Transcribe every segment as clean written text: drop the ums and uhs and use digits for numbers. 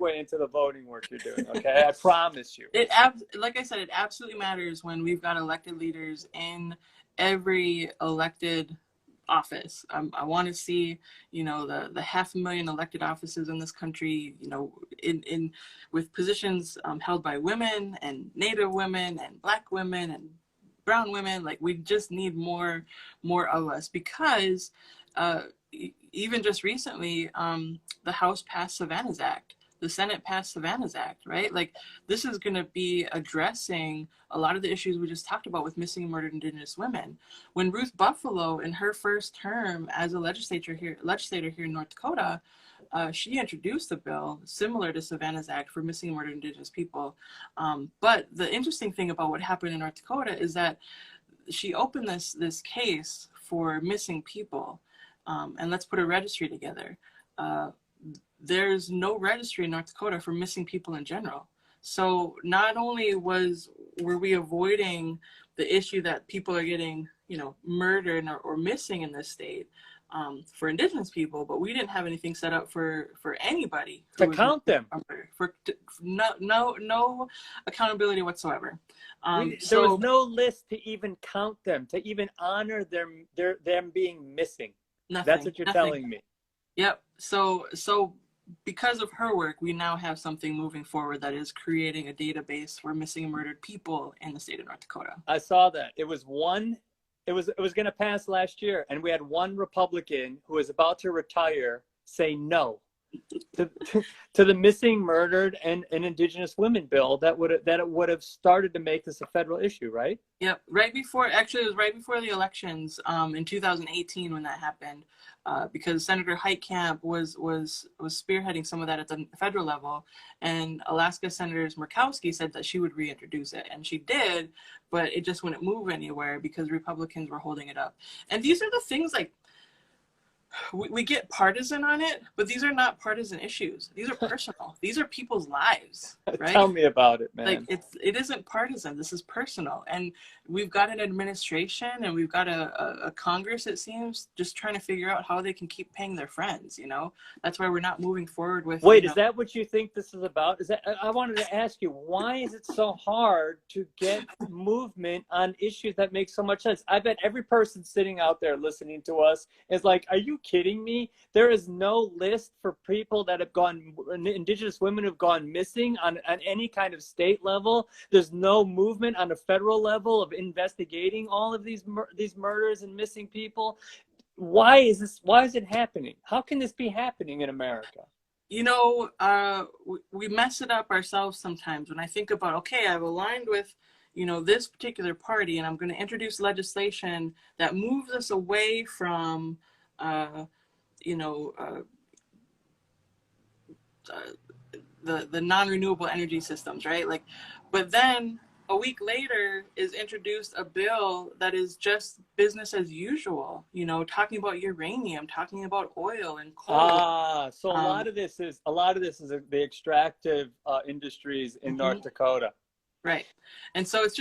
segue into the voting work you're doing, okay? I promise you. Like I said, it absolutely matters when we've got elected leaders in every elected office. I want to see, you know, the 500,000 elected offices in this country, you know, in with positions held by women and Native women and Black women and brown women. Like, we just need more of us, because even just recently, the House passed Savannah's Act. The Senate passed Savannah's Act, right? Like, this is going to be addressing a lot of the issues we just talked about with missing and murdered Indigenous women. When Ruth Ruffalo, in her first term as a legislator here in North Dakota, she introduced a bill similar to Savannah's Act for missing and murdered Indigenous people. But the interesting thing about what happened in North Dakota is that she opened this case for missing people, and let's put a registry together. There's no registry in North Dakota for missing people in general. So not only were we avoiding the issue that people are getting, you know, murdered or missing in this state for Indigenous people, but we didn't have anything set up for anybody to count them. No accountability whatsoever. There was no list to even count them, to even honor them being missing. Nothing. That's what you're telling me. Yep. So because of her work, we now have something moving forward that is creating a database for missing and murdered people in the state of North Dakota. I saw that. It was going to pass last year, and we had one Republican who was about to retire say no to the missing, murdered, and Indigenous women bill that it would have started to make this a federal issue, right? Yep. It was right before the elections in 2018 when that happened, because Senator Heitkamp was spearheading some of that at the federal level, and Alaska Senator Murkowski said that she would reintroduce it, and she did, but it just wouldn't move anywhere because Republicans were holding it up. And these are the things, like, we get partisan on it, but these are not partisan issues. These are personal. These are people's lives, right? Tell me about it, man. Like, it isn't partisan. This is personal. And we've got an administration and we've got a Congress, it seems, just trying to figure out how they can keep paying their friends, you know? That's why we're not moving forward with... Wait, is that what you think this is about? I wanted to ask you, why is it so hard to get movement on issues that make so much sense? I bet every person sitting out there listening to us is like, are you kidding me? There is no list for people that have gone, Indigenous women have gone missing on any kind of state level. There's no movement on a federal level of investigating all of these murders and missing people. Why is it happening? How can this be happening in America? You know, we mess it up ourselves sometimes. When I think about, okay, I've aligned with, you know, this particular party, and I'm going to introduce legislation that moves us away from the non-renewable energy systems, right? Like, but then a week later is introduced a bill that is just business as usual, you know, talking about uranium, talking about oil and coal. So a lot of this is the extractive industries in North Dakota. Right. And so it's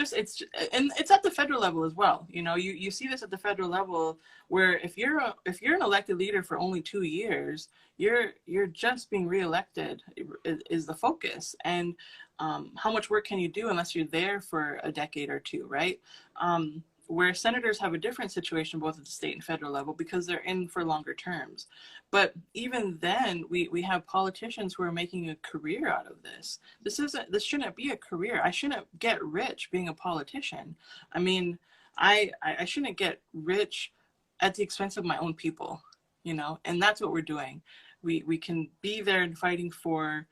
at the federal level as well. You know, you see this at the federal level, where if you're an elected leader for only 2 years, you're just being reelected is the focus. And how much work can you do unless you're there for a decade or two, right? Where senators have a different situation, both at the state and federal level, because they're in for longer terms. But even then, we have politicians who are making a career out of this. This shouldn't be a career. I shouldn't get rich being a politician. I mean, I shouldn't get rich at the expense of my own people, you know, and that's what we're doing. We can be there and fighting for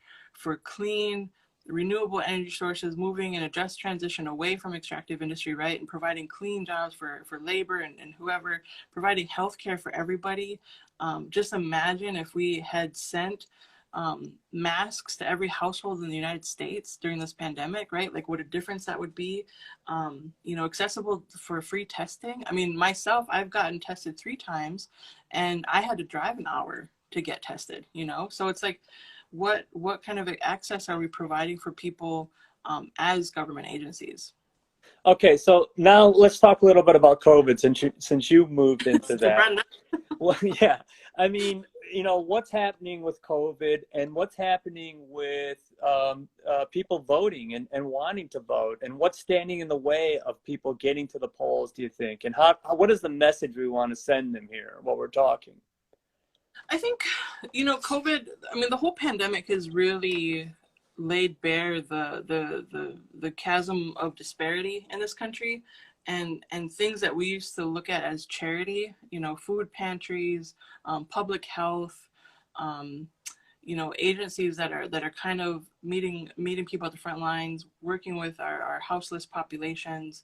clean, renewable energy sources, moving in a just transition away from extractive industry, right? And providing clean jobs for labor and whoever, providing healthcare for everybody. Just imagine if we had sent masks to every household in the United States during this pandemic, right? Like, what a difference that would be. You know, accessible for free testing. I mean, myself, I've gotten tested 3 times and I had to drive an hour to get tested, you know? So it's like, what kind of access are we providing for people as government agencies? Okay, so now let's talk a little bit about COVID, since you moved into that. Brenda. Well, yeah, I mean, what's happening with COVID and what's happening with people voting and wanting to vote, and what's standing in the way of people getting to the polls, do you think? And what is the message we want to send them here while we're talking? I think, COVID, I mean, the whole pandemic has really laid bare the chasm of disparity in this country, and things that we used to look at as charity, food pantries, public health, um, agencies that are kind of meeting people at the front lines, working with our houseless populations.